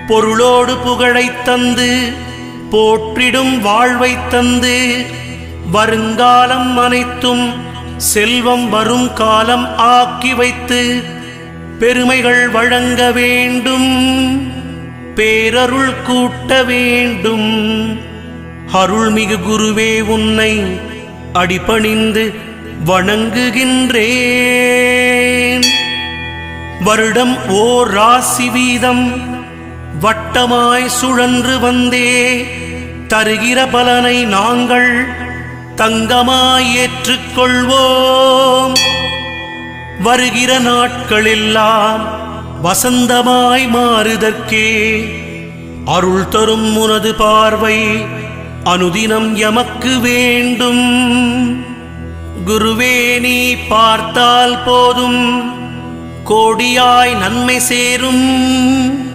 பொருளோடு புகழைத் தந்து போற்றிடும் வாழ்வைத் தந்து வருங்காலம் அனைத்தும் செல்வம் வரும் காலம் ஆக்கி வைத்து பெருமைகள் வழங்க வேண்டும், பேரருள் கூட்ட வேண்டும். அருள்மிகு குருவே, உன்னை அடிபணிந்து வணங்குகின்றேன். வருடம் ஓர் ராசி வீதம் வட்டமாய் சுழன்று வந்தே தருகிற பலனை நாங்கள் தங்கமாய் ஏற்றுக்கொள்வோம். வருகிற நாட்களெல்லாம் வசந்தமாய் மாறுதற்கே அருள் தரும் உனது பார்வை அனுதினம் எமக்கு வேண்டும். குருவே, நீ பார்த்தால் போதும் கோடியாய் நன்மை சேரும்.